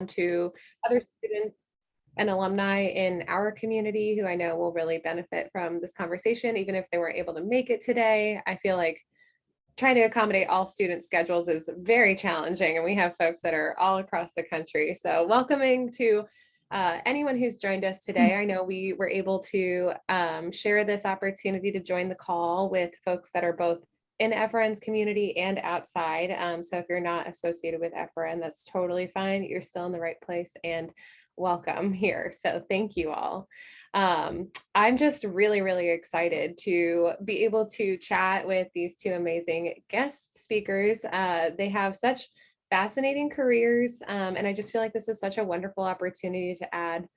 to other students and alumni in our community who I know will really benefit from this conversation, even if they weren't able to make it today. I feel like trying to accommodate all student schedules is very challenging, and we have folks that are all across the country. So welcoming to anyone who's joined us today. I know we were able to share this opportunity to join the call with folks that are both in FRN's community and outside. So if you're not associated with FRN, that's totally fine. You're still in the right place, and welcome here. So thank you all. I'm just really excited to be able to chat with these two amazing guest speakers. They have such fascinating careers, and I just feel like this is such a wonderful opportunity to add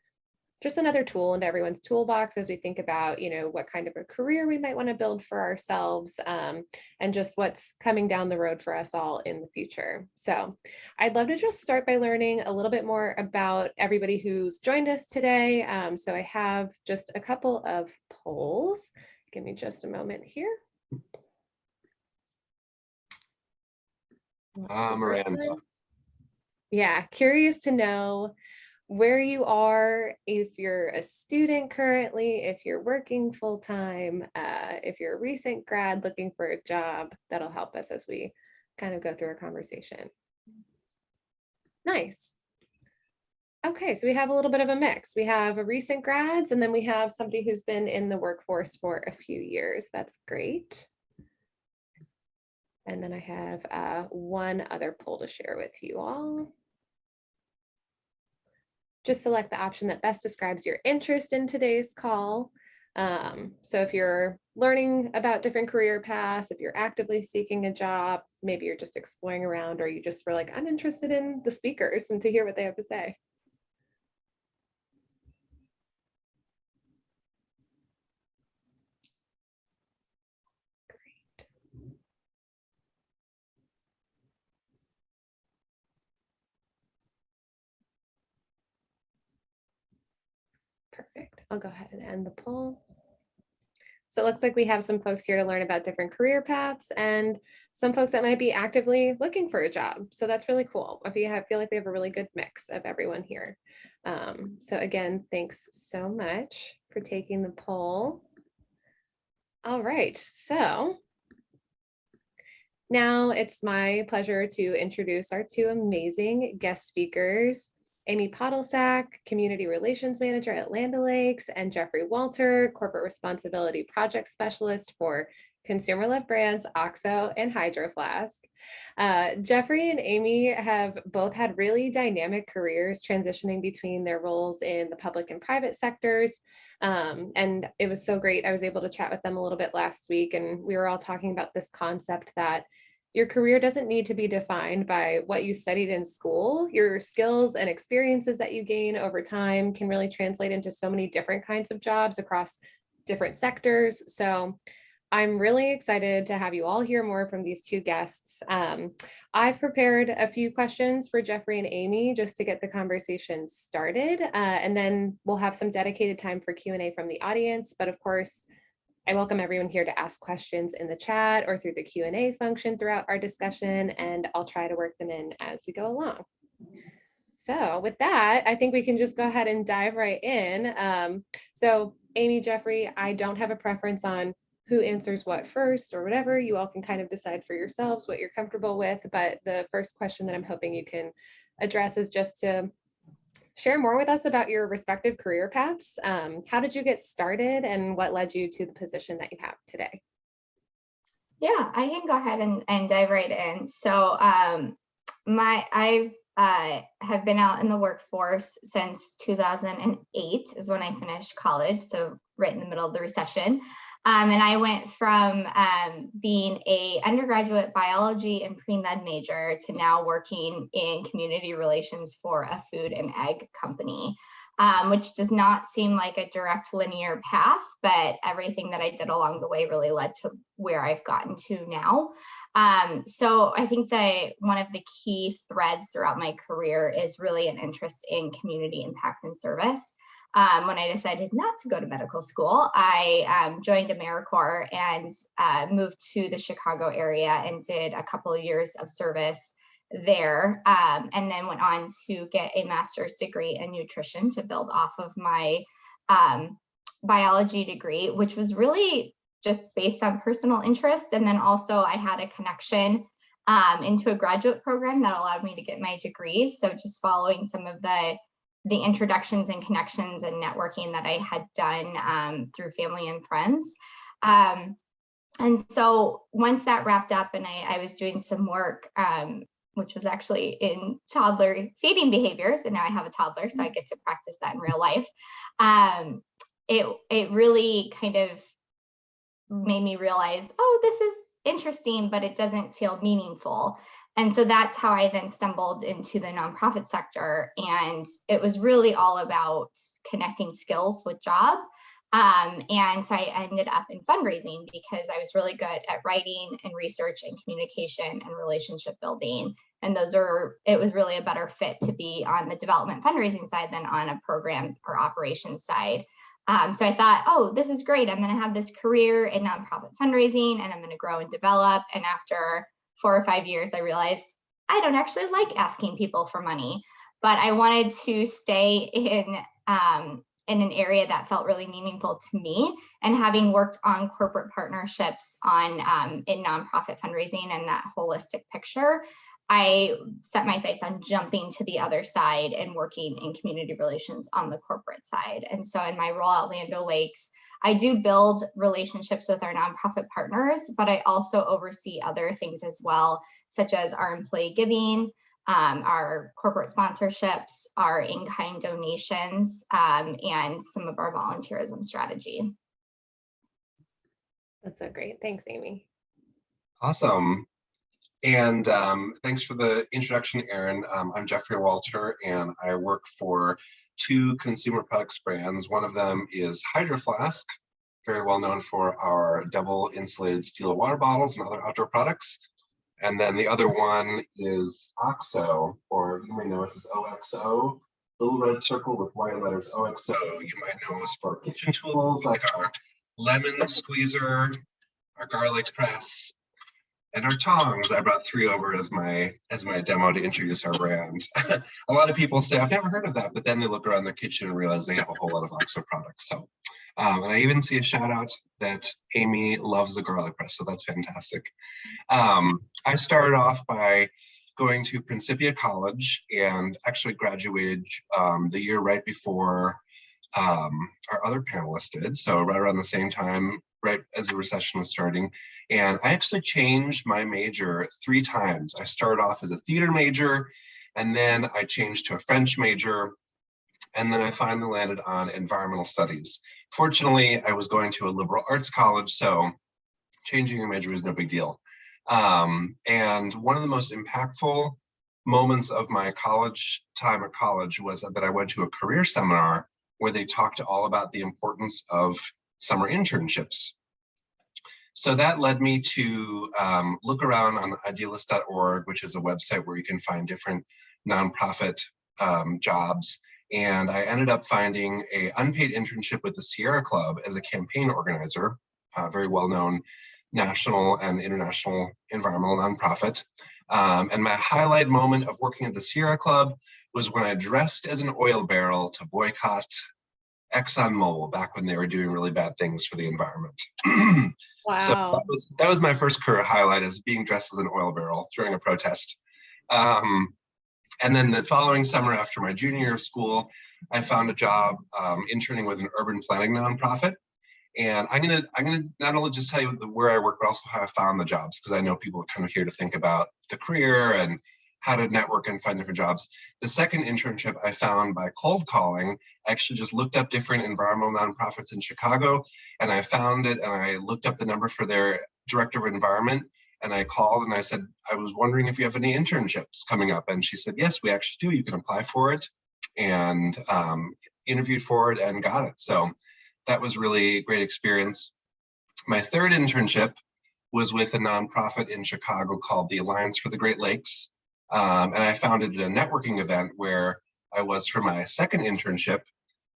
just another tool into everyone's toolbox as we think about, what kind of a career we might want to build for ourselves, and just what's coming down the road for us all in the future. So I'd love to just start by learning a little bit more about everybody who's joined us today. So I have just a couple of polls. Give me just a moment here. Miranda. Yeah, curious to know where you are, if you're a student currently, if you're working full-time, if you're a recent grad looking for a job. That'll help us as we kind of go through our conversation. Nice. Okay, so we have a little bit of a mix. We have a recent grads, and then we have somebody who's been in the workforce for a few years. That's great. And then I have one other poll to share with you all. Just select the option that best describes your interest in today's call. So if you're learning about different career paths, if you're actively seeking a job, maybe you're just exploring around, or you just were like, I'm interested in the speakers and to hear what they have to say. Great. Perfect. I'll go ahead and end the poll. So it looks like we have some folks here to learn about different career paths and some folks that might be actively looking for a job. So that's really cool. I feel like we have a really good mix of everyone here. So again, thanks so much for taking the poll. All right, so now it's my pleasure to introduce our two amazing guest speakers, Amy Podlesack, Community Relations Manager at Land O'Lakes, and Jeffrey Walter, Corporate Responsibility Project Specialist for Consumer Love Brands, OXO, and Hydro Flask. Jeffrey and Amy have both had really dynamic careers transitioning between their roles in the public and private sectors. And it was so great. I was able to chat with them a little bit last week, and we were all talking about this concept that your career doesn't need to be defined by what you studied in school. Your skills and experiences that you gain over time can really translate into so many different kinds of jobs across different sectors. So I'm really excited to have you all hear more from these two guests. I've prepared a few questions for Jeffrey and Amy just to get the conversation started, and then we'll have some dedicated time for Q&A from the audience. But of course, I welcome everyone here to ask questions in the chat or through the Q&A function throughout our discussion, and I'll try to work them in as we go along. So with that, I think we can just go ahead and dive right in. So Amy, Jeffrey, I don't have a preference on who answers what first or whatever. You all can kind of decide for yourselves what you're comfortable with. But the first question that I'm hoping you can address is just to share more with us about your respective career paths. How did you get started, and what led you to the position that you have today? Yeah, I can go ahead and dive right in. So I have been out in the workforce since 2008 is when I finished college, so right in the middle of the recession. And I went from being a undergraduate biology and pre-med major to now working in community relations for a food and egg company, which does not seem like a direct linear path, but everything that I did along the way really led to where I've gotten to now. So I think that one of the key threads throughout my career is really an interest in community impact and service. When I decided not to go to medical school, I joined AmeriCorps and moved to the Chicago area and did a couple of years of service there, and then went on to get a master's degree in nutrition to build off of my biology degree, which was really just based on personal interest. And then also I had a connection into a graduate program that allowed me to get my degree. So just following some of the introductions and connections and networking that I had done through family and friends. And so once that wrapped up and I was doing some work, which was actually in toddler feeding behaviors, and now I have a toddler, so I get to practice that in real life. It really kind of made me realize, oh, this is interesting, but it doesn't feel meaningful. And so that's how I then stumbled into the nonprofit sector. And it was really all about connecting skills with job. And so I ended up in fundraising because I was really good at writing and research and communication and relationship building. And it was really a better fit to be on the development fundraising side than on a program or operations side. So I thought, oh, this is great. I'm going to have this career in nonprofit fundraising and I'm going to grow and develop. And after 4 or 5 years, I realized I don't actually like asking people for money, but I wanted to stay in an area that felt really meaningful to me. And having worked on corporate partnerships in nonprofit fundraising and that holistic picture, I set my sights on jumping to the other side and working in community relations on the corporate side. And so in my role at Land O'Lakes, I do build relationships with our nonprofit partners, but I also oversee other things as well, such as our employee giving, our corporate sponsorships, our in-kind donations, and some of our volunteerism strategy. That's so great. Thanks, Amy. Awesome. And thanks for the introduction, Erin. I'm Jeffrey Walter, and I work for 2 consumer products brands. One of them is Hydro Flask, very well known for our double insulated steel water bottles and other outdoor products. And then the other one is OXO, or you may know us as OXO, little red circle with white letters OXO. You might know us for kitchen tools like our lemon squeezer, our garlic press, and our tongs. I brought 3 over as my demo to introduce our brand. A lot of people say, I've never heard of that, but then they look around their kitchen and realize they have a whole lot of OXO products. So, and I even see a shout out that Amy loves the garlic press, so that's fantastic. I started off by going to Principia College and actually graduated the year right before our other panelists did. So right around the same time, right as the recession was starting. And I actually changed my major 3 times. I started off as a theater major, and then I changed to a French major, and then I finally landed on environmental studies. Fortunately, I was going to a liberal arts college, so changing a major was no big deal. And one of the most impactful moments of my time at college was that I went to a career seminar where they talked all about the importance of summer internships. So that led me to look around on idealist.org, which is a website where you can find different nonprofit jobs. And I ended up finding an unpaid internship with the Sierra Club as a campaign organizer, a very well-known national and international environmental nonprofit. And my highlight moment of working at the Sierra Club was when I dressed as an oil barrel to boycott ExxonMobil back when they were doing really bad things for the environment. Wow. So that was my first career highlight, as being dressed as an oil barrel during a protest. And then the following summer, after my junior year of school, I found a job interning with an urban planning nonprofit. And I'm gonna not only just tell you where I work, but also how I found the jobs, because I know people are kind of here to think about the career and how to network and find different jobs. The second internship I found by cold calling. I actually just looked up different environmental nonprofits in Chicago, and I found it, and I looked up the number for their director of environment, and I called and I said, I was wondering if you have any internships coming up. And she said, yes, we actually do. You can apply for it, and interviewed for it and got it. So that was really a great experience. My third internship was with a nonprofit in Chicago called the Alliance for the Great Lakes. And I founded a networking event where I was for my second internship.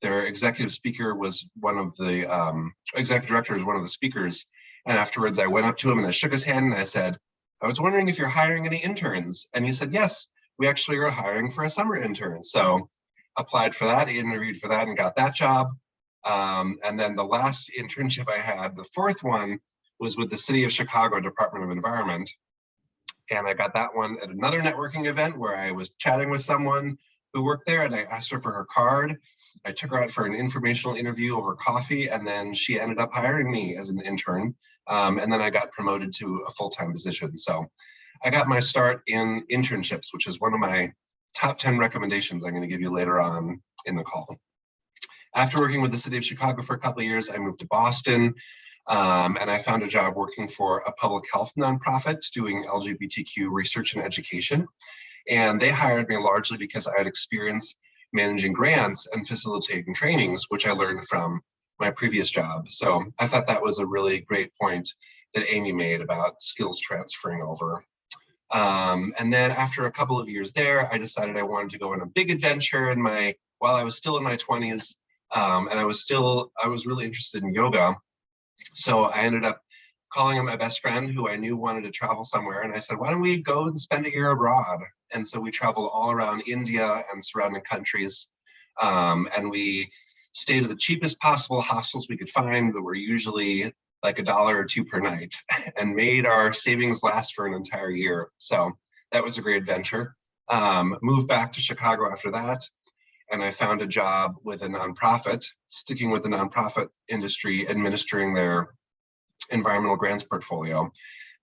Their executive speaker was one of the executive director was one of the speakers. And afterwards I went up to him and I shook his hand and I said, I was wondering if you're hiring any interns. And he said, yes, we actually are hiring for a summer intern. So applied for that, interviewed for that and got that job. And then the last internship I had, the fourth one, was with the City of Chicago Department of Environment. And I got that one at another networking event where I was chatting with someone who worked there, and I asked her for her card. I took her out for an informational interview over coffee, and then she ended up hiring me as an intern. And then I got promoted to a full-time position. So I got my start in internships, which is one of my top 10 recommendations I'm going to give you later on in the call. After working with the City of Chicago for a couple of years, I moved to Boston. And I found a job working for a public health nonprofit doing LGBTQ research and education. And they hired me largely because I had experience managing grants and facilitating trainings, which I learned from my previous job. So I thought that was a really great point that Amy made about skills transferring over. And then after a couple of years there, I decided I wanted to go on a big adventure while I was still in my 20s. And I was really interested in yoga. So I ended up calling up my best friend who I knew wanted to travel somewhere. And I said, why don't we go and spend a year abroad? And so we traveled all around India and surrounding countries. And we stayed at the cheapest possible hostels we could find that were usually like $1 or $2 per night, and made our savings last for an entire year. So that was a great adventure. Moved back to Chicago after that. And I found a job with a nonprofit, sticking with the nonprofit industry, administering their environmental grants portfolio.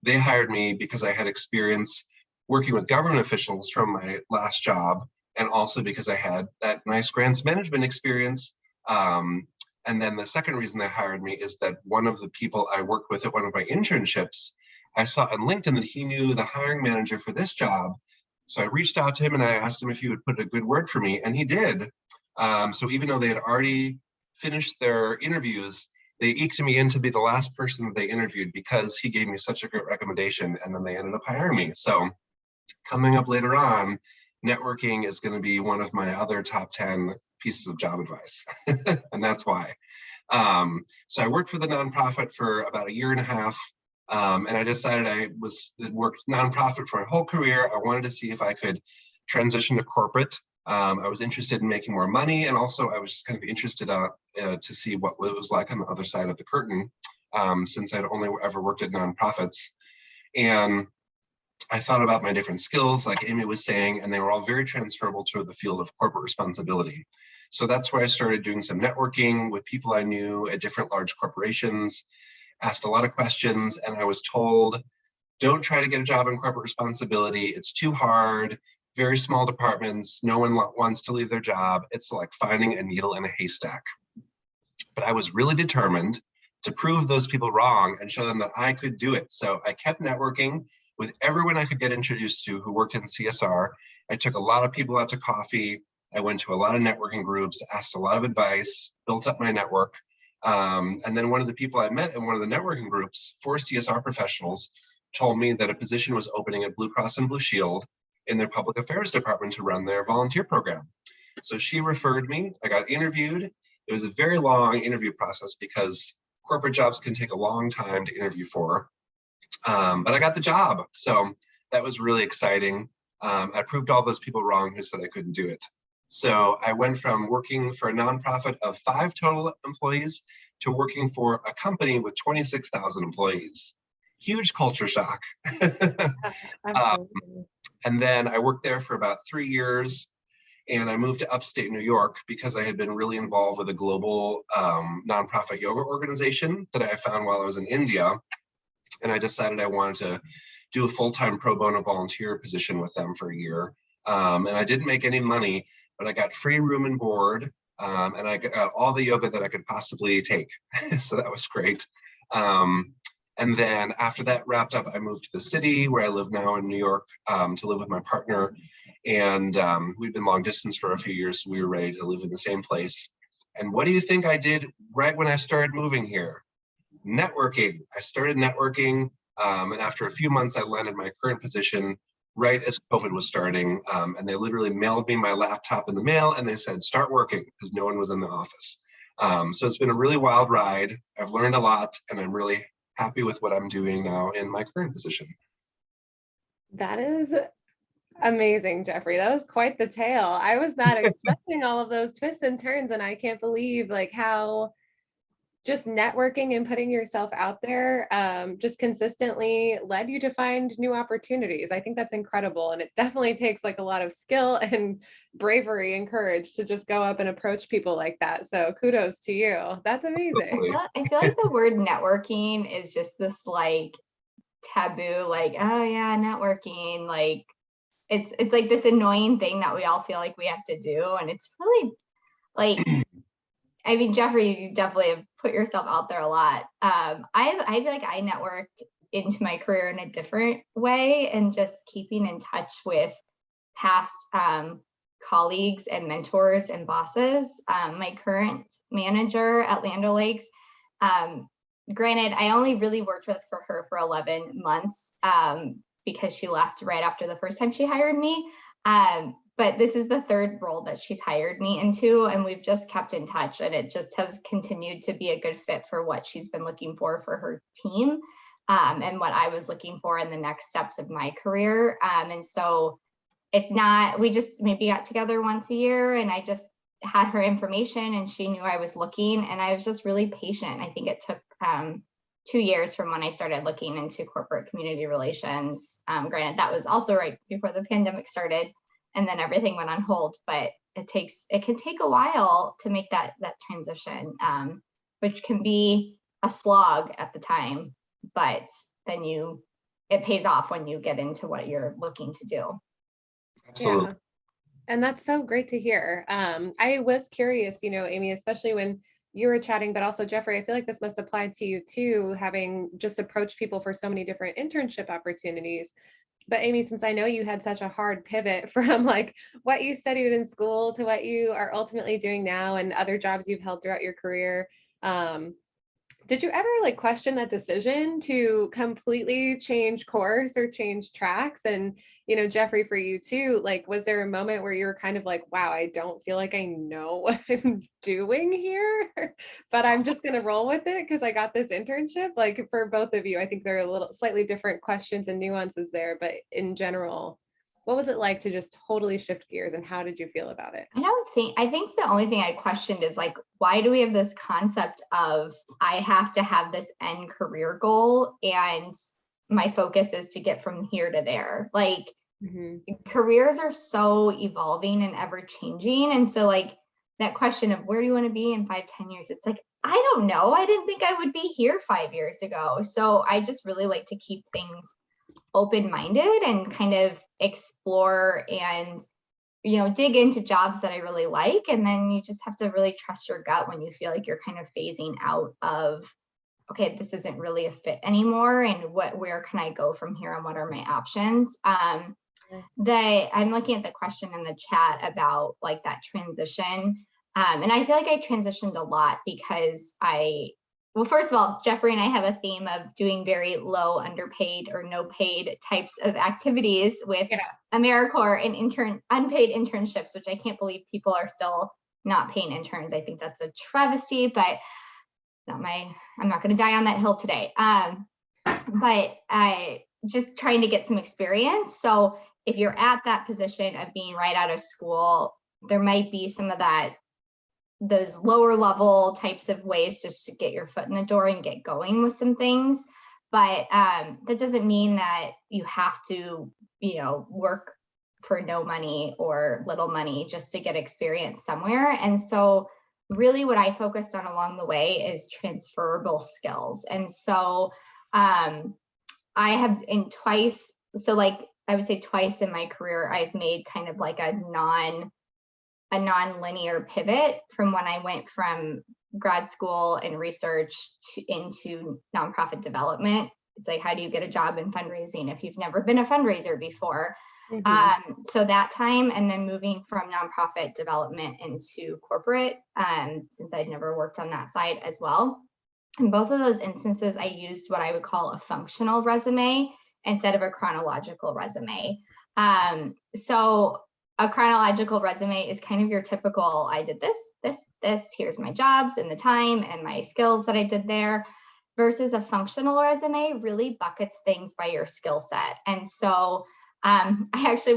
They hired me because I had experience working with government officials from my last job, and also because I had that nice grants management experience. And then the second reason they hired me is that one of the people I worked with at one of my internships, I saw on LinkedIn that he knew the hiring manager for this job. So I reached out to him and I asked him if he would put a good word for me, and he did. So even though they had already finished their interviews, they eked me in to be the last person that they interviewed because he gave me such a great recommendation, and then they ended up hiring me. So coming up later on, networking is going to be one of my other top 10 pieces of job advice, and that's why. So I worked for the nonprofit for about 1.5 years. And I decided I worked nonprofit for my whole career. I wanted to see if I could transition to corporate. I was interested in making more money, and also I was just kind of interested to see what it was like on the other side of the curtain, since I'd only ever worked at nonprofits. And I thought about my different skills, like Amy was saying, and they were all very transferable to the field of corporate responsibility. So that's where I started doing some networking with people I knew at different large corporations, asked a lot of questions, and I was told, don't try to get a job in corporate responsibility. It's too hard, very small departments, no one wants to leave their job. It's like finding a needle in a haystack. But I was really determined to prove those people wrong and show them that I could do it. So I kept networking with everyone I could get introduced to who worked in CSR. I took a lot of people out to coffee. I went to a lot of networking groups, asked a lot of advice, built up my network. And then one of the people I met in one of the networking groups for CSR professionals told me that a position was opening at Blue Cross and Blue Shield in their public affairs department to run their volunteer program. So she referred me, I got interviewed. It was a very long interview process because corporate jobs can take a long time to interview for, but I got the job. So that was really exciting. I proved all those people wrong who said I couldn't do it. So I went from working for a nonprofit of 5 total employees to working for a company with 26,000 employees. Huge culture shock. And then I worked there for about 3 years, and I moved to upstate New York because I had been really involved with a global nonprofit yoga organization that I found while I was in India. And I decided I wanted to do a full-time pro bono volunteer position with them for a year. And I didn't make any money, but I got free room and board, and I got all the yoga that I could possibly take. So that was great. And then after that wrapped up, I moved to the city where I live now in New York to live with my partner. And we've been long distance for a few years, so we were ready to live in the same place. And what do you think I did right when I started moving here? Networking. I started networking, and after a few months, I landed my current position right as COVID was starting. And they literally mailed me my laptop in the mail, and they said, start working, because no one was in the office. So it's been a really wild ride. I've learned a lot, and I'm really happy with what I'm doing now in my current position. That is amazing, Jeffrey. That was quite the tale. I was not expecting all of those twists and turns, and I can't believe like how just networking and putting yourself out there just consistently led you to find new opportunities. I think that's incredible. And it definitely takes like a lot of skill and bravery and courage to just go up and approach people like that. So kudos to you. That's amazing. Absolutely. I feel like the word networking is just this like taboo, like, oh yeah, networking. Like it's like this annoying thing that we all feel like we have to do. And it's really like, I mean, Jeffrey, you definitely have put yourself out there a lot. I feel like I networked into my career in a different way, and just keeping in touch with past colleagues and mentors and bosses. My current manager at Land O'Lakes, granted, I only really worked with for her for 11 months because she left right after the first time she hired me. But this is the third role that she's hired me into, and we've just kept in touch, and it just has continued to be a good fit for what she's been looking for her team, and what I was looking for in the next steps of my career. And so it's not, we just maybe got together once a year, and I just had her information, and she knew I was looking, and I was just really patient. I think it took 2 years from when I started looking into corporate community relations. Granted, that was also right before the pandemic started, and then everything went on hold, but it can take a while to make that transition, which can be a slog at the time, but then it pays off when you get into what you're looking to do. Absolutely. Yeah. And that's so great to hear. I was curious, Amy, especially when you were chatting, but also Jeffrey, I feel like this must apply to you too, having just approached people for so many different internship opportunities. But Amy, since I know you had such a hard pivot from like what you studied in school to what you are ultimately doing now and other jobs you've held throughout your career, did you ever like question that decision to completely change course or change tracks? And, Jeffrey, for you too, like, was there a moment where you were kind of like, wow, I don't feel like I know what I'm doing here, but I'm just going to roll with it because I got this internship? Like for both of you, I think there are a little slightly different questions and nuances there, but in general, what was it like to just totally shift gears and how did you feel about it? I think the only thing I questioned is like, why do we have this concept of I have to have this end career goal and my focus is to get from here to there? Like careers are so evolving and ever changing. And so like that question of where do you want to be in 5-10 years? It's like, I don't know. I didn't think I would be here 5 years ago. So I just really like to keep things open-minded and kind of explore and dig into jobs that I really like. And then you just have to really trust your gut when you feel like you're kind of phasing out of, okay, this isn't really a fit anymore, and where can I go from here and what are my options? I'm looking at the question in the chat about like that transition. And I feel like I transitioned a lot because well, first of all, Jeffrey and I have a theme of doing very low, underpaid, or no paid types of activities with AmeriCorps and unpaid internships, which I can't believe people are still not paying interns. I think that's a travesty, but I'm not going to die on that hill today. But just trying to get some experience. So if you're at that position of being right out of school, there might be some of those lower level types of ways just to get your foot in the door and get going with some things. But that doesn't mean that you have to, work for no money or little money just to get experience somewhere. And so really what I focused on along the way is transferable skills. And so I have I would say twice in my career, I've made kind of like a non-linear pivot from when I went from grad school and research into nonprofit development. It's like, how do you get a job in fundraising if you've never been a fundraiser before? So that time, and then moving from nonprofit development into corporate, since I'd never worked on that side as well. In both of those instances, I used what I would call a functional resume instead of a chronological resume. So a chronological resume is kind of your typical, I did this, here's my jobs and the time and my skills that I did there, versus a functional resume really buckets things by your skill set. And so I actually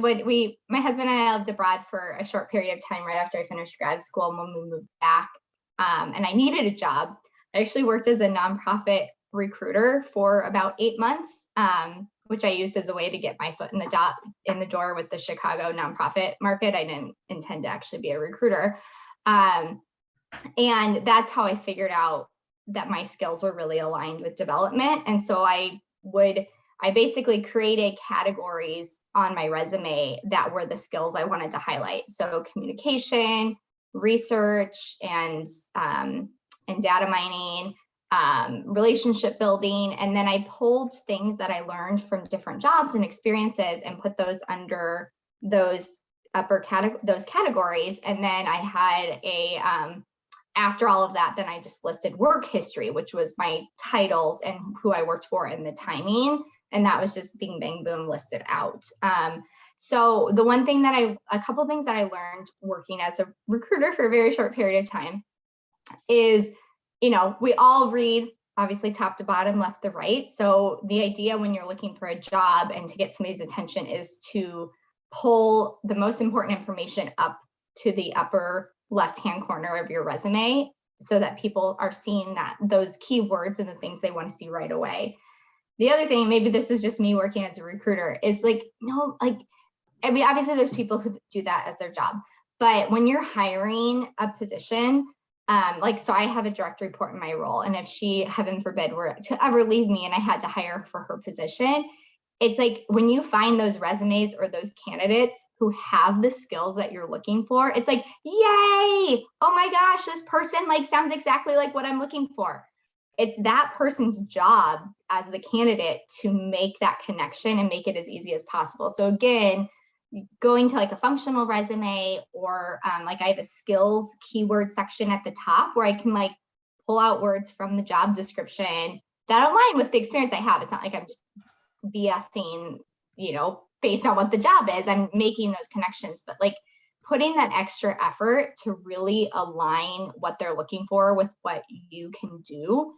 my husband and I lived abroad for a short period of time right after I finished grad school. And when we moved back, and I needed a job, I actually worked as a nonprofit recruiter for about 8 months, which I used as a way to get my foot in the door with the Chicago nonprofit market. I didn't intend to actually be a recruiter. And that's how I figured out that my skills were really aligned with development. And so I basically created categories on my resume that were the skills I wanted to highlight. So communication, research, and data mining, relationship building. And then I pulled things that I learned from different jobs and experiences and put those under those those categories. And then I had after all of that, then I just listed work history, which was my titles and who I worked for and the timing. And that was just bing, bang, boom, listed out. So the a couple of things that I learned working as a recruiter for a very short period of time is, we all read, obviously, top to bottom, left to right. So the idea when you're looking for a job and to get somebody's attention is to pull the most important information up to the upper left-hand corner of your resume so that people are seeing those keywords and the things they want to see right away. The other thing, maybe this is just me working as a recruiter, is obviously there's people who do that as their job, but when you're hiring a position, so I have a direct report in my role, and if she, heaven forbid, were to ever leave me and I had to hire for her position, it's like when you find those resumes or those candidates who have the skills that you're looking for, it's like, yay, oh my gosh, this person sounds exactly like what I'm looking for. It's that person's job as the candidate to make that connection and make it as easy as possible. So again, going to a functional resume, or I have a skills keyword section at the top where I can pull out words from the job description that align with the experience I have. It's not like I'm just BSing, based on what the job is. I'm making those connections, but putting that extra effort to really align what they're looking for with what you can do.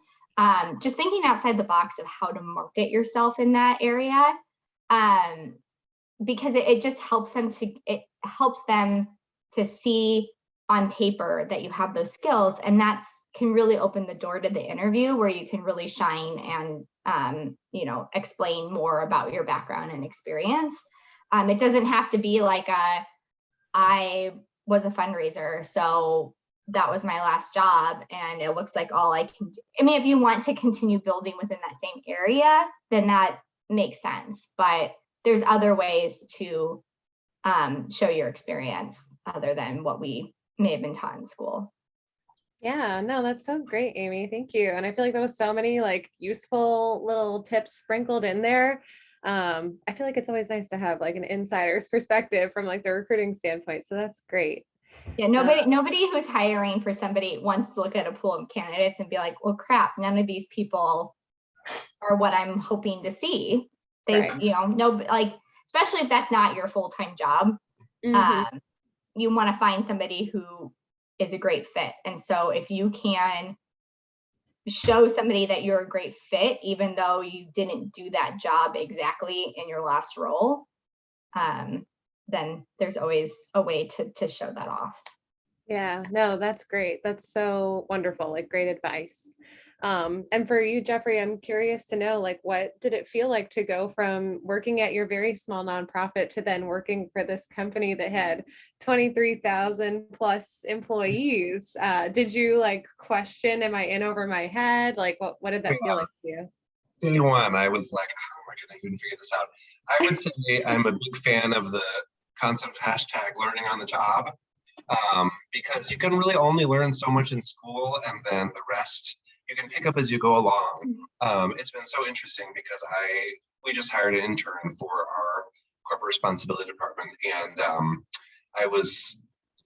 Just thinking outside the box of how to market yourself in that area. Because it just helps them to see on paper that you have those skills, and that can really open the door to the interview where you can really shine and explain more about your background and experience. It doesn't have to be I was a fundraiser, so that was my last job and it looks like all I can do. I mean, if you want to continue building within that same area, then that makes sense, but there's other ways to show your experience other than what we may have been taught in school. Yeah, no, that's so great, Amy. Thank you. And I feel like there was so many useful little tips sprinkled in there. I feel like it's always nice to have an insider's perspective from the recruiting standpoint. So that's great. Yeah, nobody who's hiring for somebody wants to look at a pool of candidates and be like, well, crap, none of these people are what I'm hoping to see. They, right. Especially if that's not your full-time job, you want to find somebody who is a great fit. And so if you can show somebody that you're a great fit, even though you didn't do that job exactly in your last role, then there's always a way to show that off. Yeah, no, that's great. That's so wonderful. Great advice. And for you, Jeffrey, I'm curious to know, what did it feel like to go from working at your very small nonprofit to then working for this company that had 23,000 plus employees? Did you question, am I in over my head? What did that feel like to you? Day one, I was like, how am I going to even figure this out? I would say I'm a big fan of the concept of #learning on the job, because you can really only learn so much in school, and then the rest you can pick up as you go along. It's been so interesting because we just hired an intern for our corporate responsibility department, and I was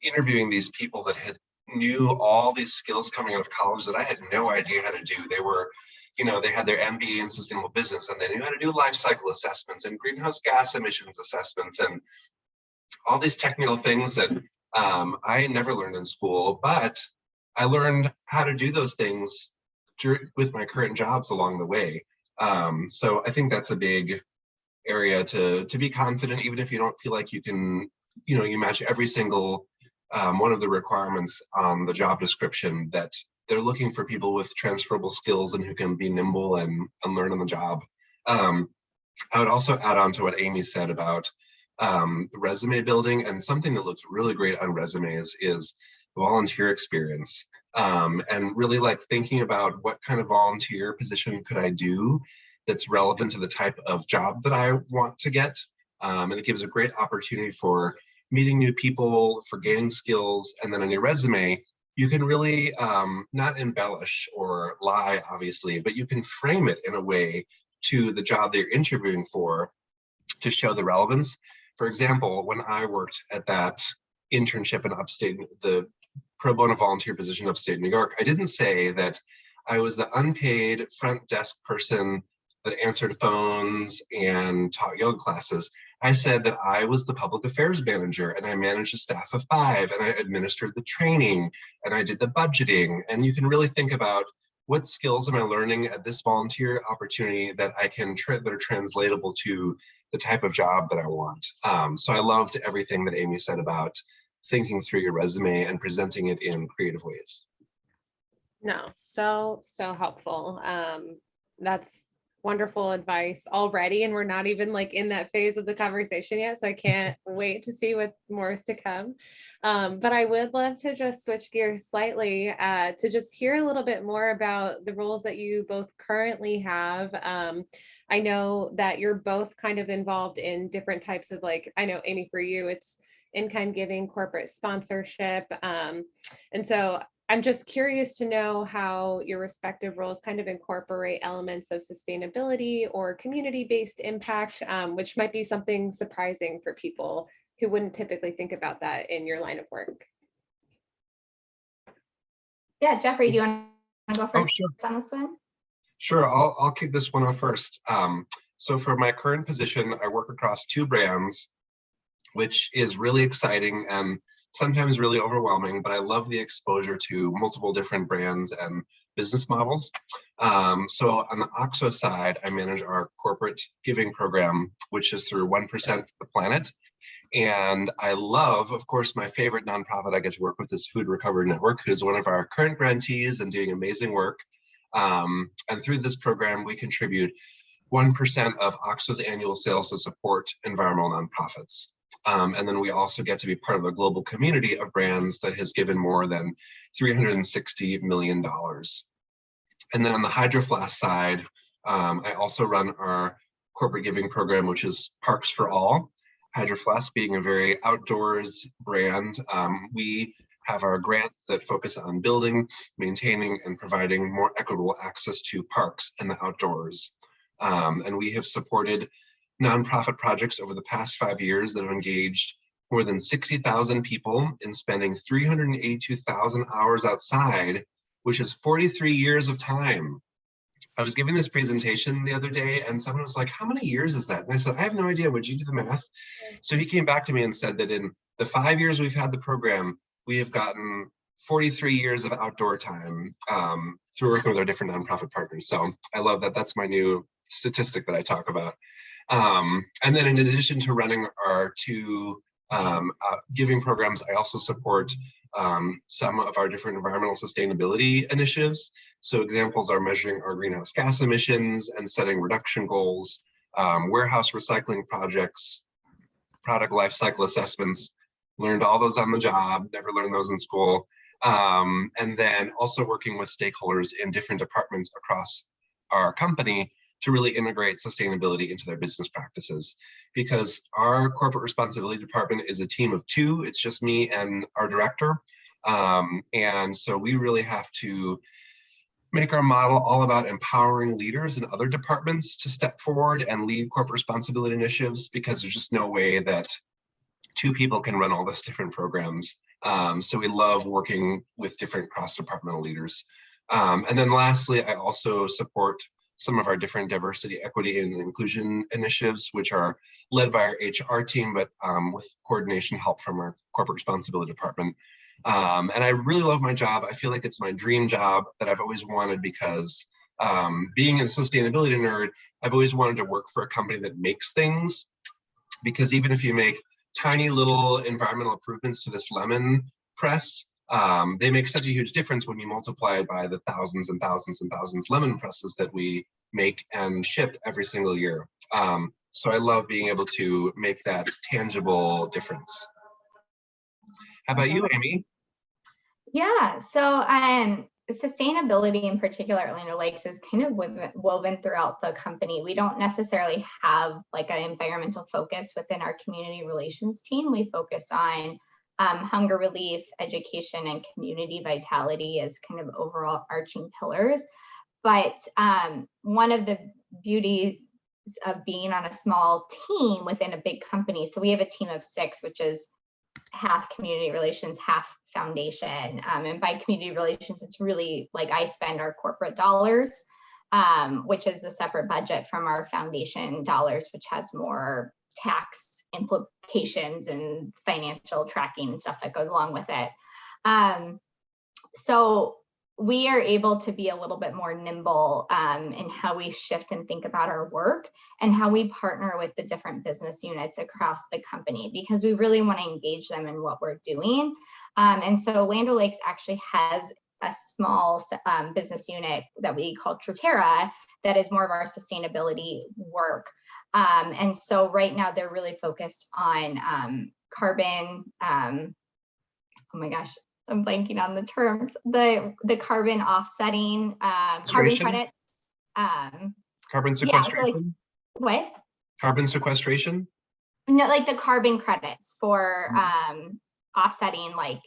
interviewing these people that knew all these skills coming out of college that I had no idea how to do. They were, they had their MBA in sustainable business, and they knew how to do life cycle assessments and greenhouse gas emissions assessments and all these technical things that I never learned in school, but I learned how to do those things with my current jobs along the way. So I think that's a big area to be confident, even if you don't feel like you can, you match every single one of the requirements on the job description, that they're looking for people with transferable skills and who can be nimble and learn on the job. I would also add on to what Amy said about resume building, and something that looks really great on resumes is volunteer experience. And really like thinking about what kind of volunteer position could I do that's relevant to the type of job that I want to get. And it gives a great opportunity for meeting new people, for gaining skills. And then on your resume, you can really not embellish or lie, obviously, but you can frame it in a way to the job that you're interviewing for to show the relevance. For example, when I worked at that internship in upstate, the pro bono volunteer position upstate New York, I didn't say that I was the unpaid front desk person that answered phones and taught yoga classes. I said that I was the public affairs manager, and I managed a staff of 5, and I administered the training, and I did the budgeting. And you can really think about, what skills am I learning at this volunteer opportunity that I can that are translatable to the type of job that I want. So I loved everything that Amy said about thinking through your resume and presenting it in creative ways. No, so helpful. That's wonderful advice already, and we're not even like in that phase of the conversation yet, so I can't wait to see what more is to come. But I would love to just switch gears slightly to just hear a little bit more about the roles that you both currently have. I know that you're both kind of involved in different types of, like, I know Amy, for you, it's in-kind giving, corporate sponsorship. And so I'm just curious to know how your respective roles kind of incorporate elements of sustainability or community-based impact, which might be something surprising for people who wouldn't typically think about that in your line of work. Yeah, Jeffrey, do you want to go first sure. on this one? Sure, I'll kick this one off first. So for my current position, I work across 2 brands, which is really exciting and sometimes really overwhelming, but I love the exposure to multiple different brands and business models. So on the OXO side, I manage our corporate giving program, which is through 1% for the Planet. And I love, of course, my favorite nonprofit I get to work with is Food Recovery Network, who's one of our current grantees and doing amazing work. And through this program, we contribute 1% of OXO's annual sales to support environmental nonprofits. And then we also get to be part of a global community of brands that has given more than $360 million. And then on the Hydro Flask side, I also run our corporate giving program, which is Parks for All. Hydro Flask being a very outdoors brand, we have our grants that focus on building, maintaining, and providing more equitable access to parks and the outdoors. And we have supported nonprofit projects over the past 5 years that have engaged more than 60,000 people in spending 382,000 hours outside, which is 43 years of time. I was giving this presentation the other day and someone was like, how many years is that? And I said, I have no idea. Would you do the math? So he came back to me and said that in the 5 years we've had the program, we have gotten 43 years of outdoor time through working with our different nonprofit partners. So I love that. That's my new statistic that I talk about. And then in addition to running our 2 giving programs, I also support some of our different environmental sustainability initiatives. So examples are measuring our greenhouse gas emissions and setting reduction goals, warehouse recycling projects, product life cycle assessments, learned all those on the job, never learned those in school. And then also working with stakeholders in different departments across our company to really integrate sustainability into their business practices. Because our corporate responsibility department is a team of 2, it's just me and our director. And so we really have to make our model all about empowering leaders in other departments to step forward and lead corporate responsibility initiatives, because there's just no way that 2 people can run all those different programs. So we love working with different cross-departmental leaders. And then lastly, I also support some of our different diversity, equity, and inclusion initiatives, which are led by our HR team, but with coordination help from our corporate responsibility department. And I really love my job. I feel like it's my dream job that I've always wanted, because being a sustainability nerd, I've always wanted to work for a company that makes things, because even if you make tiny little environmental improvements to this lemon press, they make such a huge difference when you multiply it by the thousands and thousands and thousands lemon presses that we make and ship every single year. So I love being able to make that tangible difference. How about you, Amy? Yeah, so sustainability in particular at Land O'Lakes is kind of woven throughout the company. We don't necessarily have like an environmental focus within our community relations team. We focus on hunger relief, education, and community vitality as kind of overall arching pillars. But one of the beauties of being on a small team within a big company, so we have a team of 6, which is half community relations, half foundation. And by community relations, it's really like I spend our corporate dollars, which is a separate budget from our foundation dollars, which has more tax implications and financial tracking and stuff that goes along with it. So we are able to be a little bit more nimble in how we shift and think about our work and how we partner with the different business units across the company, because we really want to engage them in what we're doing. And so Land O'Lakes actually has a small business unit that we call Truterra that is more of our sustainability work. And so right now they're really focused on carbon, oh my gosh, I'm blanking on the terms, the carbon offsetting, carbon credits. Carbon sequestration? Yeah, so like, what? Carbon sequestration? No, like the carbon credits for offsetting like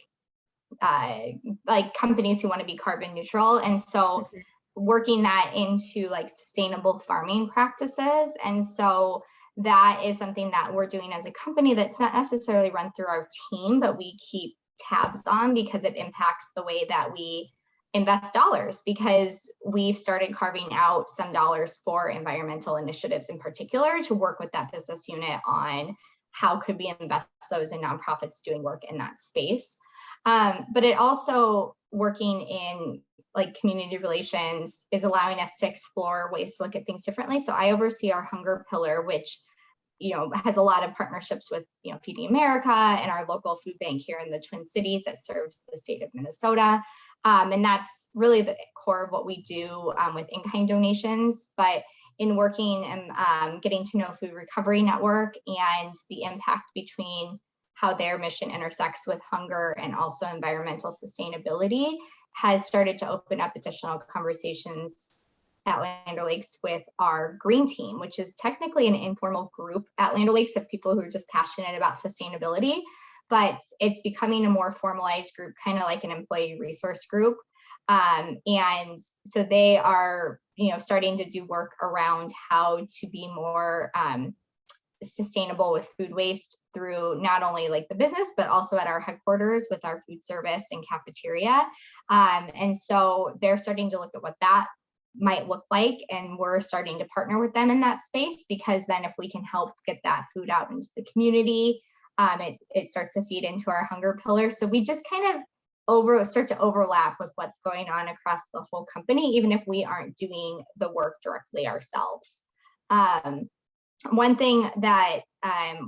companies who want to be carbon neutral. And so working that into like sustainable farming practices. And so that is something that we're doing as a company that's not necessarily run through our team, but we keep tabs on because it impacts the way that we invest dollars, because we've started carving out some dollars for environmental initiatives in particular to work with that business unit on how could we invest those in nonprofits doing work in that space. But it also, working in like community relations, is allowing us to explore ways to look at things differently. So I oversee our hunger pillar, which has a lot of partnerships with Feeding America and our local food bank here in the Twin Cities that serves the state of Minnesota. And that's really the core of what we do with in-kind donations. But in working and getting to know Food Recovery Network and the impact between how their mission intersects with hunger and also environmental sustainability has started to open up additional conversations at Land O'Lakes with our green team, which is technically an informal group at Land O'Lakes of people who are just passionate about sustainability, but it's becoming a more formalized group, kind of like an employee resource group. And so they are, starting to do work around how to be more sustainable with food waste through not only like the business, but also at our headquarters with our food service and cafeteria. And so they're starting to look at what that might look like, and we're starting to partner with them in that space, because then if we can help get that food out into the community, it starts to feed into our hunger pillar. So we just kind of start to overlap with what's going on across the whole company, even if we aren't doing the work directly ourselves. One thing that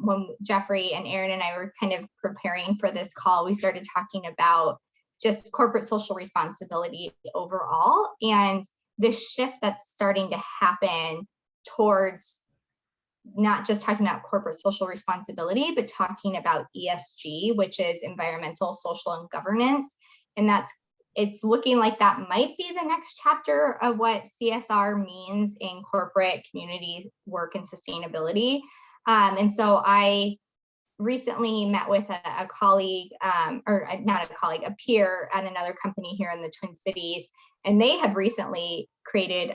when Jeffrey and Aaron and I were kind of preparing for this call, we started talking about just corporate social responsibility overall, and the shift that's starting to happen towards not just talking about corporate social responsibility, but talking about ESG, which is environmental, social, and governance. And it's looking like that might be the next chapter of what CSR means in corporate community work and sustainability. And so I recently met with a colleague, or not a colleague, a peer at another company here in the Twin Cities, and they have recently created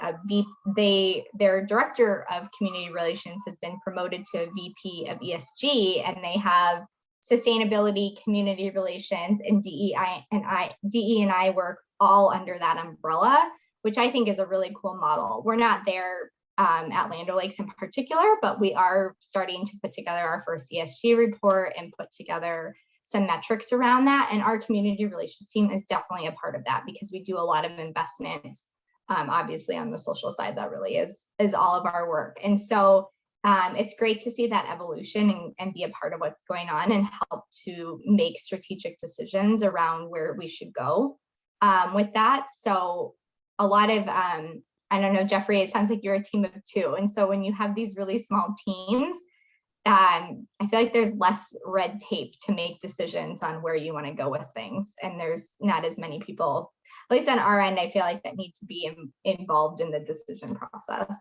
their director of community relations has been promoted to VP of ESG, and they have sustainability, community relations, and DE&I work all under that umbrella, which I think is a really cool model. We're not there at Land O'Lakes in particular, but we are starting to put together our first ESG report and put together some metrics around that. And our community relations team is definitely a part of that, because we do a lot of investments Obviously on the social side, that really is all of our work. And so it's great to see that evolution and be a part of what's going on and help to make strategic decisions around where we should go with that. So a lot of, I don't know, Jeffrey, it sounds like you're a team of 2. And so when you have these really small teams, I feel like there's less red tape to make decisions on where you want to go with things. And there's not as many people, at least on our end, I feel like that need to be involved in the decision process.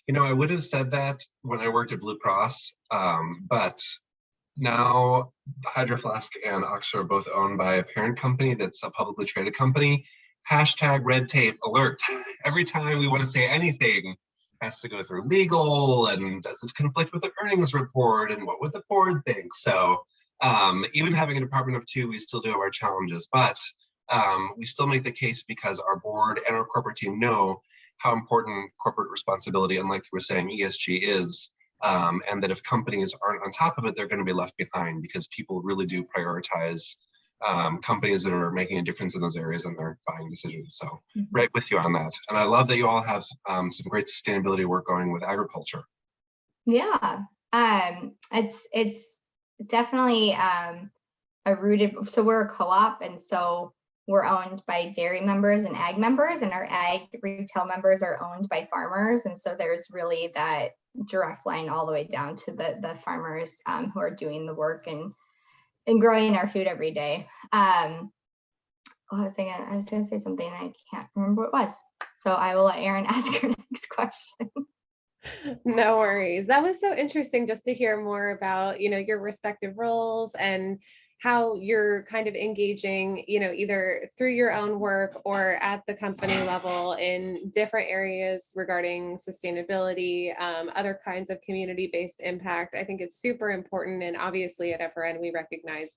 You know, I would have said that when I worked at Blue Cross, but now Hydro Flask and Oxford are both owned by a parent company that's a publicly traded company. Hashtag red tape alert. Every time we want to say anything, has to go through legal, and does it conflict with the earnings report, and what would the board think? So even having a department of 2, we still do have our challenges, but we still make the case because our board and our corporate team know how important corporate responsibility, and like you were saying, ESG is, and that if companies aren't on top of it, they're going to be left behind, because people really do prioritize companies that are making a difference in those areas in their buying decisions. So right with you on that. And I love that you all have some great sustainability work going with agriculture. Yeah, it's definitely a rooted, so we're a co-op, and so we're owned by dairy members and ag members, and our ag retail members are owned by farmers. And so there's really that direct line all the way down to the farmers who are doing the work and growing our food every day. I was gonna say something and I can't remember what it was. So I will let Erin ask her next question. No worries. That was so interesting just to hear more about, your respective roles and how you're kind of engaging, either through your own work or at the company level in different areas regarding sustainability, other kinds of community-based impact. I think it's super important. And obviously at FRN, we recognize,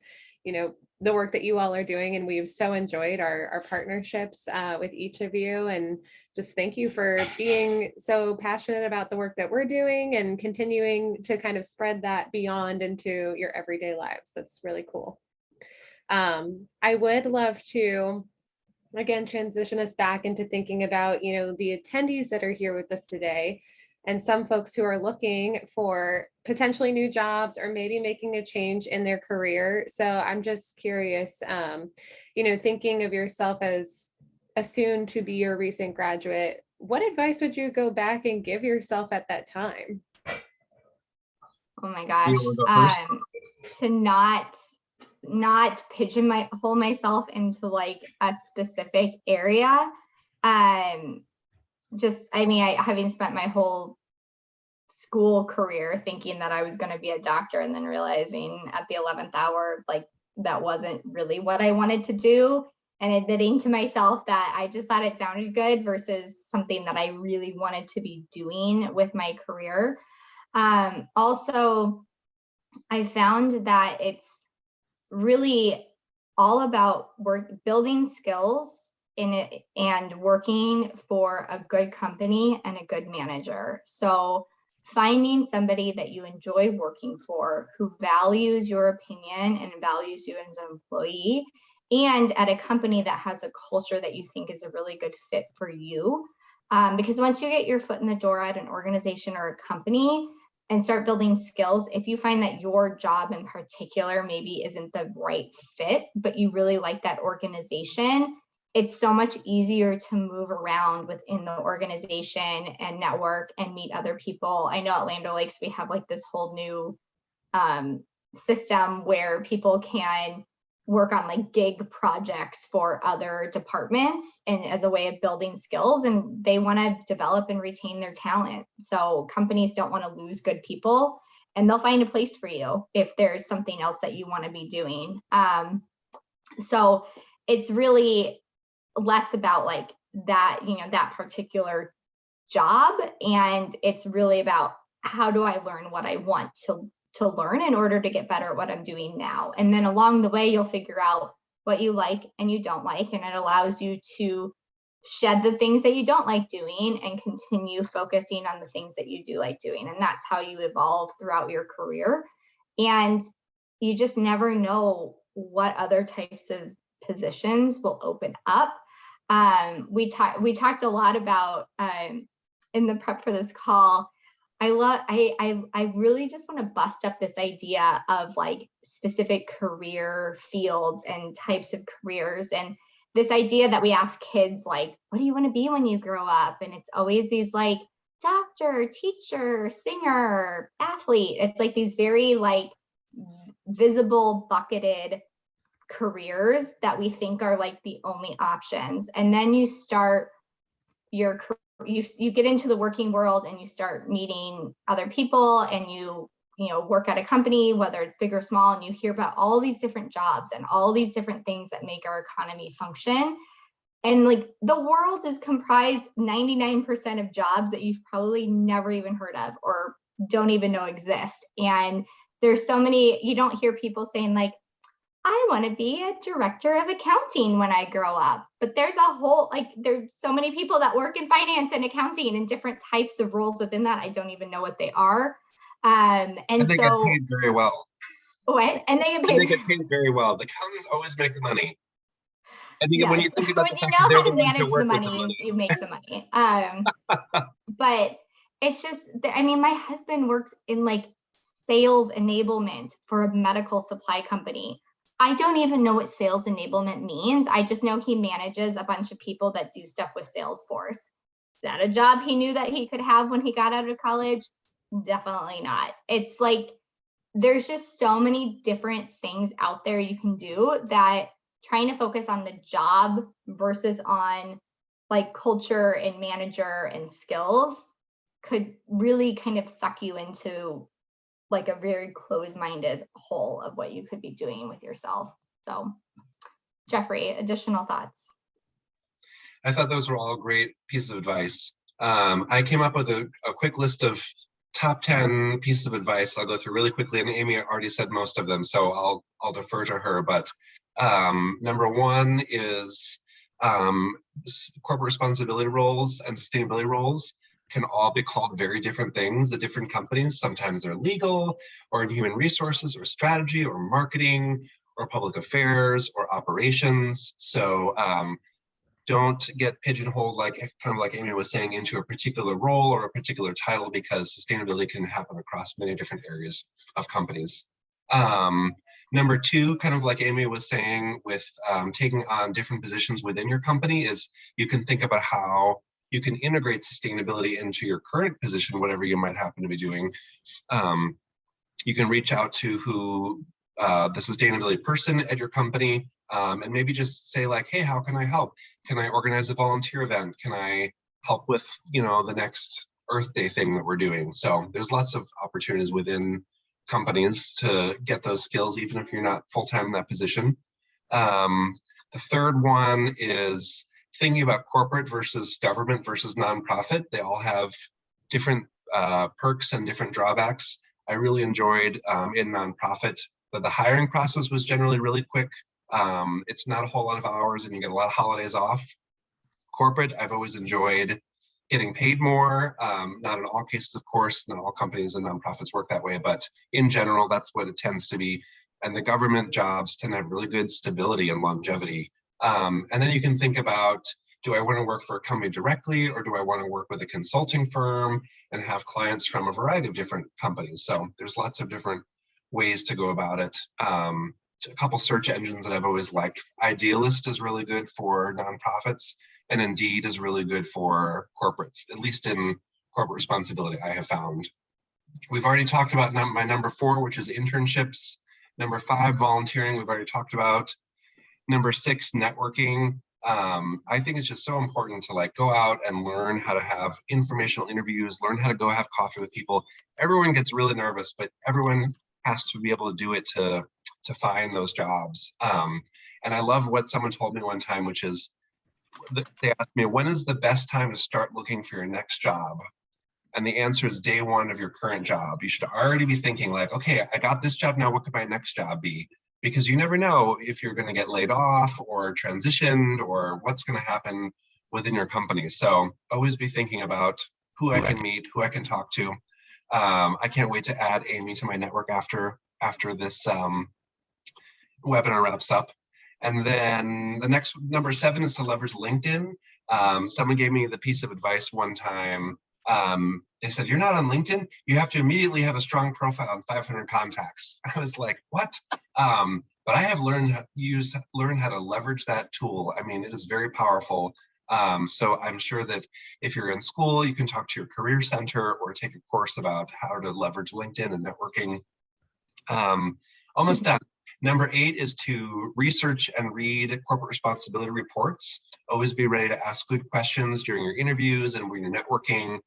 the work that you all are doing, and we've so enjoyed our partnerships with each of you. And just thank you for being so passionate about the work that we're doing and continuing to kind of spread that beyond into your everyday lives. That's really cool. I would love to, again, transition us back into thinking about, the attendees that are here with us today, and some folks who are looking for potentially new jobs or maybe making a change in their career. So I'm just curious, thinking of yourself as a soon to be or recent graduate, what advice would you go back and give yourself at that time? Oh my gosh, to not pigeonhole myself into like a specific area. Having spent my whole school career thinking that I was going to be a doctor, and then realizing at the 11th hour, like that wasn't really what I wanted to do, and admitting to myself that I just thought it sounded good versus something that I really wanted to be doing with my career. Also, I found that it's really all about building skills in it and working for a good company and a good manager. So finding somebody that you enjoy working for, who values your opinion and values you as an employee, and at a company that has a culture that you think is a really good fit for you. Because once you get your foot in the door at an organization or a company and start building skills, if you find that your job in particular maybe isn't the right fit, but you really like that organization, it's so much easier to move around within the organization and network and meet other people. I know at Land O'Lakes, we have like this whole new system where people can work on like gig projects for other departments and as a way of building skills, and they want to develop and retain their talent. So companies don't want to lose good people, and they'll find a place for you if there's something else that you want to be doing. So it's really less about like that, that particular job. And it's really about how do I learn what I want to learn in order to get better at what I'm doing now. And then along the way, you'll figure out what you like and you don't like. And it allows you to shed the things that you don't like doing and continue focusing on the things that you do like doing. And that's how you evolve throughout your career. And you just never know what other types of positions will open up. We talked a lot about in the prep for this call. I really just want to bust up this idea of like specific career fields and types of careers, and this idea that we ask kids like, what do you want to be when you grow up? And it's always these like doctor, teacher, singer, athlete. It's like these very like visible bucketed careers that we think are like the only options. And then you start your you get into the working world and you start meeting other people, and you work at a company, whether it's big or small, and you hear about all these different jobs and all these different things that make our economy function. And like the world is comprised 99% of jobs that you've probably never even heard of or don't even know exist. And there's so many, you don't hear people saying like, I want to be a director of accounting when I grow up. But there's a whole, like, there's so many people that work in finance and accounting and different types of roles within that. I don't even know what they are. And they so get paid very well. What? And they get paid. And they get paid very well. The accountants always make the money. And Yes. when you think about when the you fact know that they're how to the ones who manage the work with money, you make the money. But it's just, I mean, my husband works in like sales enablement for a medical supply company. I don't even know what sales enablement means. I just know he manages a bunch of people that do stuff with Salesforce. Is that a job he knew that he could have when he got out of college? Definitely not. It's like, there's just so many different things out there you can do that trying to focus on the job versus on like culture and manager and skills could really kind of suck you into like a very closed-minded hole of what you could be doing with yourself. So, Jeffrey, additional thoughts? I thought those were all great pieces of advice. I came up with a quick list of top 10 pieces of advice I'll go through really quickly, and Amy already said most of them, so I'll defer to her. But number one is corporate responsibility roles and sustainability roles can all be called very different things at different companies. Sometimes they're legal, or in human resources, or strategy, or marketing, or public affairs, or operations. So don't get pigeonholed, like kind of like Amy was saying, into a particular role or a particular title, because sustainability can happen across many different areas of companies. Number two, kind of like Amy was saying, with taking on different positions within your company, is you can think about how you can integrate sustainability into your current position, whatever you might happen to be doing. You can reach out to the sustainability person at your company, and maybe just say like, hey, how can I help? Can I organize a volunteer event? Can I help with, the next Earth Day thing that we're doing? So there's lots of opportunities within companies to get those skills, even if you're not full-time in that position. The third one is thinking about corporate versus government versus nonprofit. They all have different perks and different drawbacks. I really enjoyed in nonprofit that the hiring process was generally really quick. It's not a whole lot of hours and you get a lot of holidays off. Corporate, I've always enjoyed getting paid more. Not in all cases, of course, not all companies and nonprofits work that way, but in general, that's what it tends to be. And the government jobs tend to have really good stability and longevity. And then you can think about, do I want to work for a company directly, or do I want to work with a consulting firm and have clients from a variety of different companies? So there's lots of different ways to go about it. A couple search engines that I've always liked. Idealist is really good for nonprofits, and Indeed is really good for corporates, at least in corporate responsibility, I have found. We've already talked about my number 4, which is internships. Number 5, volunteering, we've already talked about. Number 6, networking. I think it's just so important to like go out and learn how to have informational interviews, learn how to go have coffee with people. Everyone gets really nervous, but everyone has to be able to do it to find those jobs. And I love what someone told me one time, which is, they asked me, when is the best time to start looking for your next job? And the answer is day 1 of your current job. You should already be thinking like, okay, I got this job now, what could my next job be? Because you never know if you're going to get laid off or transitioned or what's going to happen within your company. So always be thinking about who I can meet, who I can talk to. I can't wait to add Amy to my network after this webinar wraps up. And then the next, number 7, is to leverage LinkedIn. Someone gave me the piece of advice one time. They said, you're not on LinkedIn, you have to immediately have a strong profile and 500 contacts. I was like, what? But I have learned how to leverage that tool. I mean, it is very powerful. So I'm sure that if you're in school, you can talk to your career center or take a course about how to leverage LinkedIn and networking. Almost done. Number 8 is to research and read corporate responsibility reports. Always be ready to ask good questions during your interviews and when you're networking.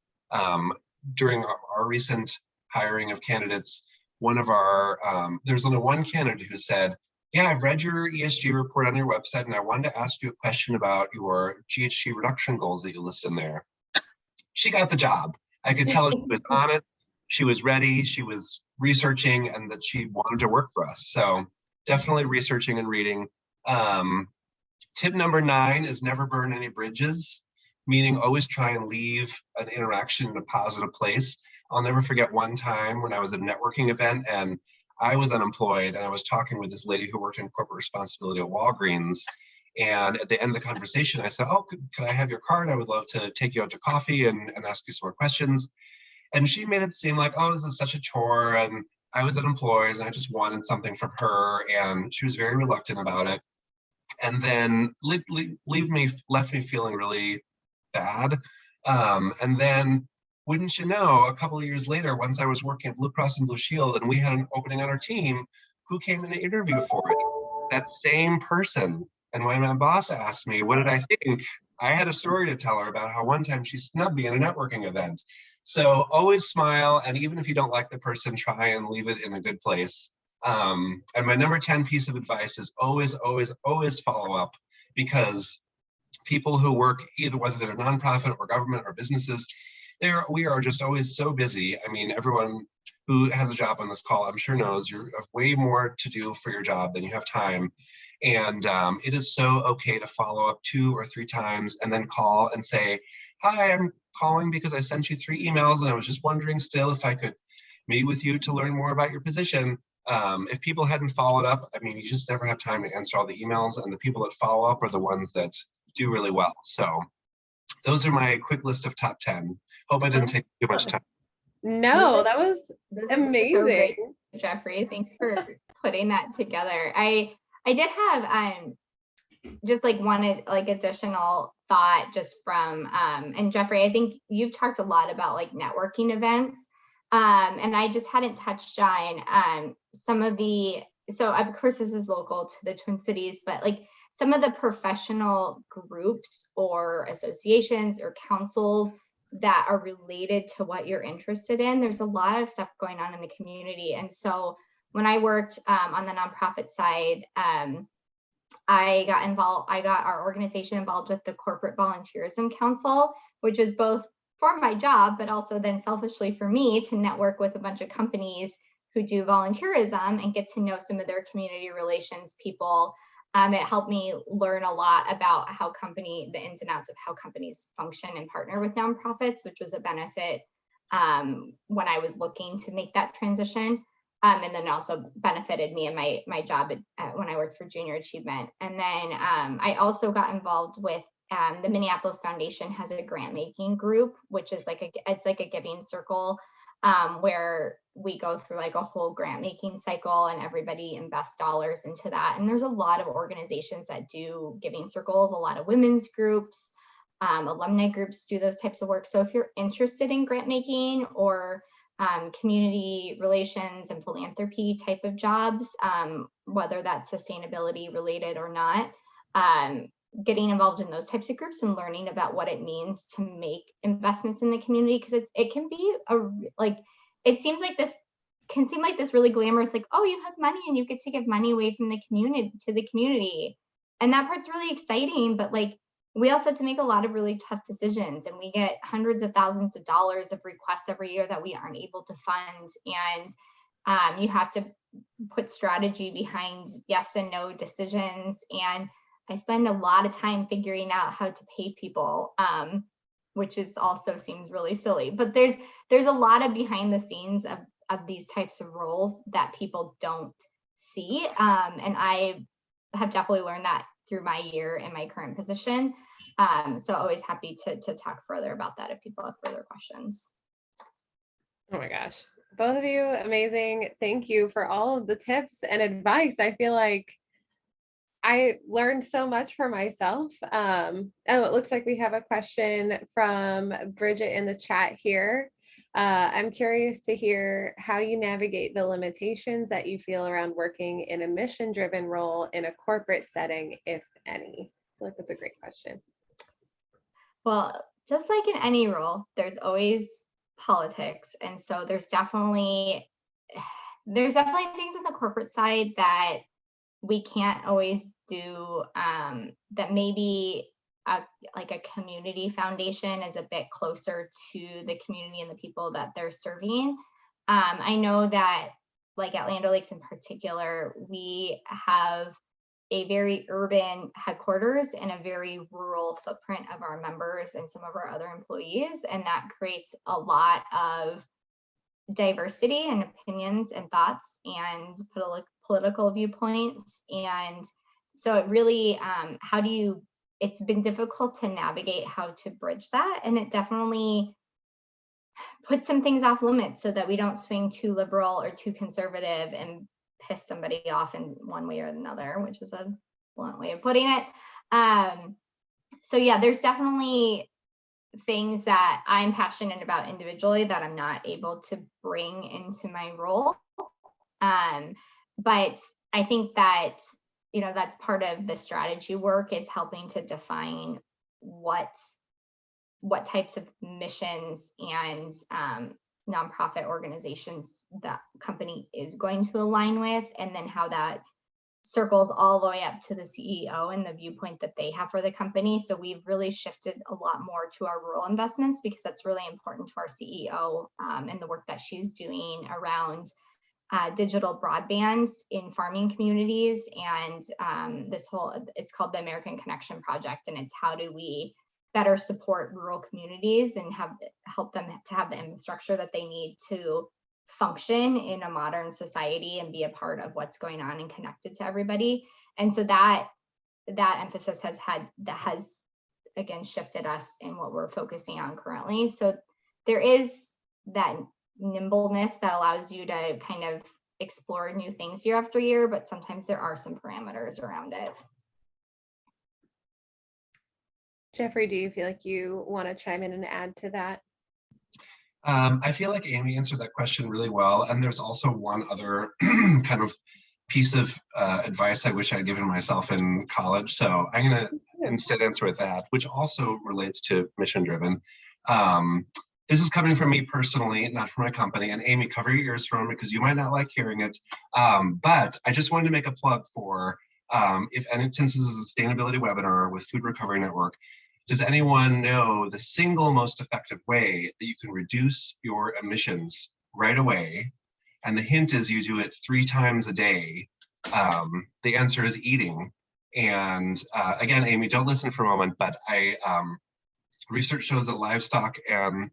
During our recent hiring of candidates, there's only one candidate who said, yeah, I've read your ESG report on your website and I wanted to ask you a question about your GHG reduction goals that you list in there. She got the job. I could tell she was on it. She was ready. She was researching and that she wanted to work for us. So definitely researching and reading. Tip number 9 is never burn any bridges, meaning always try and leave an interaction in a positive place. I'll never forget one time when I was at a networking event and I was unemployed and I was talking with this lady who worked in corporate responsibility at Walgreens. And at the end of the conversation, I said, oh, could I have your card? I would love to take you out to coffee and ask you some more questions. And she made it seem like, oh, this is such a chore. And I was unemployed and I just wanted something from her. And she was very reluctant about it. And then left me feeling really bad. And then, wouldn't you know, a couple of years later, once I was working at Blue Cross and Blue Shield and we had an opening on our team, who came in to interview for it? That same person. And when my boss asked me, what did I think? I had a story to tell her about how one time she snubbed me at a networking event. So always smile. And even if you don't like the person, try and leave it in a good place. And my number 10 piece of advice is always, always, always follow up, because people who work either whether they're a nonprofit or government or businesses, we are just always so busy. I mean, everyone who has a job on this call, I'm sure knows you have way more to do for your job than you have time. And it is so okay to follow up 2 or 3 times and then call and say, hi, I'm calling because I sent you 3 emails and I was just wondering still if I could meet with you to learn more about your position. If people hadn't followed up, I mean, you just never have time to answer all the emails, and the people that follow up are the ones that do really well. So those are my quick list of top 10. Hope I didn't take too much time. No, that was amazing. So great, Jeffrey. Thanks for putting that together. I did have just like one additional thought just from and Jeffrey, I think you've talked a lot about like networking events. And I just hadn't touched on some of the, so of course this is local to the Twin Cities, but like some of the professional groups or associations or councils that are related to what you're interested in. There's a lot of stuff going on in the community. And so when I worked on the nonprofit side, I got our organization involved with the Corporate Volunteerism Council, which is both for my job, but also then selfishly for me to network with a bunch of companies who do volunteerism and get to know some of their community relations people. It helped me learn a lot about the ins and outs of how companies function and partner with nonprofits, which was a benefit when I was looking to make that transition. And then also benefited me in my job when I worked for Junior Achievement. And then I also got involved with the Minneapolis Foundation has a grant making group, which is it's like a giving circle where we go through like a whole grant making cycle and everybody invests dollars into that. And there's a lot of organizations that do giving circles, a lot of women's groups, alumni groups do those types of work. So if you're interested in grant making or community relations and philanthropy type of jobs, whether that's sustainability related or not, getting involved in those types of groups and learning about what it means to make investments in the community, because it can be it seems like this can seem like this really glamorous, like, oh, you have money and you get to give money away from the community to the community, and that part's really exciting, but like we also have to make a lot of really tough decisions, and we get hundreds of thousands of dollars of requests every year that we aren't able to fund, and you have to put strategy behind yes and no decisions. And I spend a lot of time figuring out how to pay people, which is also seems really silly, but there's a lot of behind the scenes of these types of roles that people don't see. And I have definitely learned that through my year in my current position. So always happy to talk further about that if people have further questions. Oh my gosh, both of you, amazing. Thank you for all of the tips and advice. I feel like I learned so much for myself. Oh, it looks like we have a question from Bridget in the chat here. I'm curious to hear how you navigate the limitations that you feel around working in a mission-driven role in a corporate setting, if any. I feel like that's a great question. Well, just like in any role, there's always politics. And so there's definitely things in the corporate side that we can't always do, that maybe like a community foundation is a bit closer to the community and the people that they're serving. I know that like at Land O'Lakes in particular, we have a very urban headquarters and a very rural footprint of our members and some of our other employees. And that creates a lot of diversity and opinions and thoughts and political viewpoints. And so it really, it's been difficult to navigate how to bridge that. And it definitely puts some things off limits so that we don't swing too liberal or too conservative and piss somebody off in one way or another, which is a blunt way of putting it. So yeah, there's definitely things that I'm passionate about individually that I'm not able to bring into my role. But I think that, that's part of the strategy work, is helping to define what types of missions and nonprofit organizations that company is going to align with, and then how that circles all the way up to the CEO and the viewpoint that they have for the company. So we've really shifted a lot more to our rural investments, because that's really important to our CEO and the work that she's doing around digital broadband in farming communities. And it's called the American Connection Project. And it's how do we better support rural communities and help them to have the infrastructure that they need to function in a modern society and be a part of what's going on and connected to everybody. And so that emphasis has again shifted us in what we're focusing on currently. So there is that nimbleness that allows you to kind of explore new things year after year, but sometimes there are some parameters around it. Jeffrey, do you feel like you want to chime in and add to that? I feel like Amy answered that question really well. And there's also one other kind of piece of advice I wish I'd given myself in college. So I'm going to instead answer with that, which also relates to mission driven. This is coming from me personally, not from my company. And Amy, cover your ears for me because you might not like hearing it. But I just wanted to make a plug for, since this is a sustainability webinar with Food Recovery Network, does anyone know the single most effective way that you can reduce your emissions right away? And the hint is you do it 3 times a day. The answer is eating. And again, Amy, don't listen for a moment, but research shows that livestock and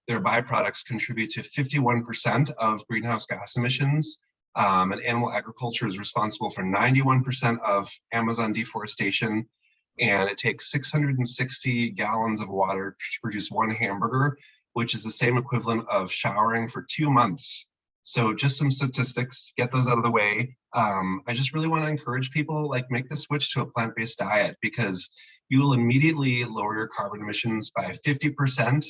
their byproducts contribute to 51% of greenhouse gas emissions. And animal agriculture is responsible for 91% of Amazon deforestation. And it takes 660 gallons of water to produce 1 hamburger, which is the same equivalent of showering for 2 months. So just some statistics, get those out of the way. I just really want to encourage people, make the switch to a plant-based diet, because you will immediately lower your carbon emissions by 50%.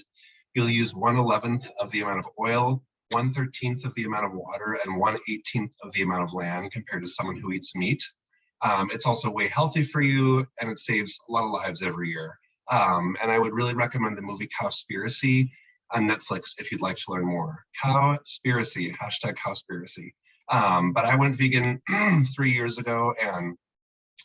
You'll use 1/11 of the amount of oil, 1/13 of the amount of water, and 1/18 of the amount of land compared to someone who eats meat. It's also way healthy for you, and it saves a lot of lives every year. And I would really recommend the movie Cowspiracy on Netflix if you'd like to learn more. Cowspiracy, #Cowspiracy. But I went vegan 3 years ago, and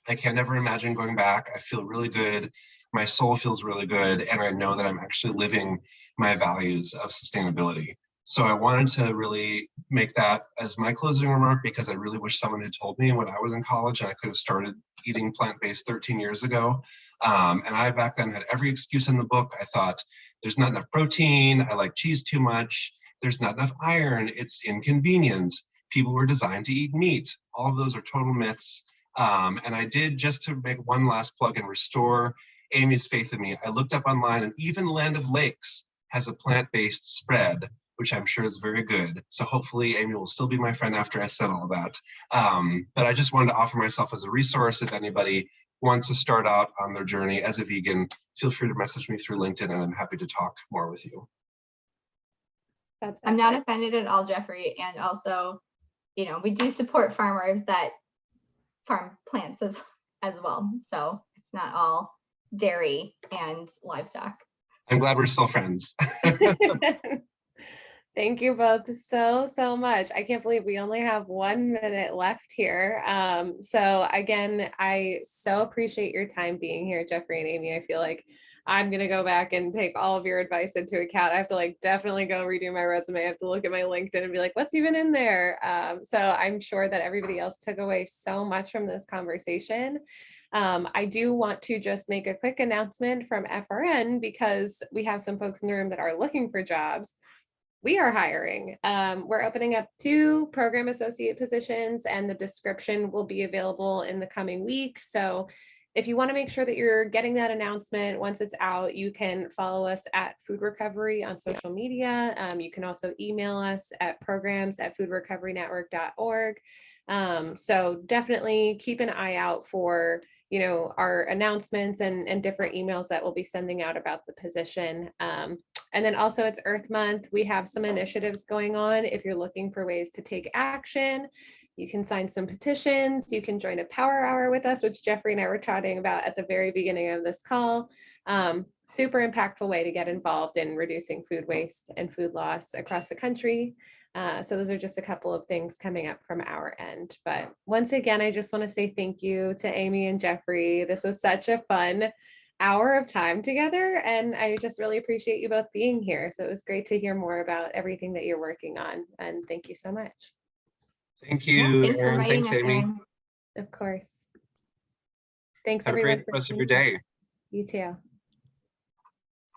I can never imagine going back. I feel really good. My soul feels really good, and I know that I'm actually living my values of sustainability. So I wanted to really make that as my closing remark, because I really wish someone had told me when I was in college and I could have started eating plant-based 13 years ago. And I back then had every excuse in the book. I thought, there's not enough protein, I like cheese too much, there's not enough iron, it's inconvenient, people were designed to eat meat. All of those are total myths. And I did, just to make one last plug and restore Amy's faith in me, I looked up online, and even Land of Lakes has a plant-based spread, which I'm sure is very good. So hopefully Amy will still be my friend after I said all that. But I just wanted to offer myself as a resource. If anybody wants to start out on their journey as a vegan, feel free to message me through LinkedIn, and I'm happy to talk more with you. I'm not offended at all, Jeffrey. And also, you know, we do support farmers that farm plants as well. So it's not all dairy and livestock. I'm glad we're still friends. Thank you both so much. I can't believe we only have 1 minute left here. So again, I so appreciate your time being here, Jeffrey and Amy. I feel like I'm going to go back and take all of your advice into account. I have to like definitely go redo my resume. I have to look at my LinkedIn and be like, what's even in there? So I'm sure that everybody else took away so much from this conversation. I do want to just make a quick announcement from FRN, because we have some folks in the room that are looking for jobs. We are hiring. We're opening up 2 program associate positions, and the description will be available in the coming week. So if you want to make sure that you're getting that announcement once it's out, you can follow us at Food Recovery on social media. You can also email us at programs@foodrecoverynetwork.org. So definitely keep an eye out for, you know, our announcements and different emails that we'll be sending out about the position. And then also, it's Earth Month. We have some initiatives going on. If you're looking for ways to take action, you can sign some petitions. You can join a power hour with us, which Jeffrey and I were chatting about at the very beginning of this call. Super impactful way to get involved in reducing food waste and food loss across the country. So those are just a couple of things coming up from our end. But once again, I just want to say thank you to Amy and Jeffrey. This was such a fun hour of time together, and I just really appreciate you both being here. So it was great to hear more about everything that you're working on, and thank you so much. Thank you, Thanks for Erin. inviting Thanks, us, Amy. Erin. Of course. Thanks, Have a everyone. great rest of your day. You too.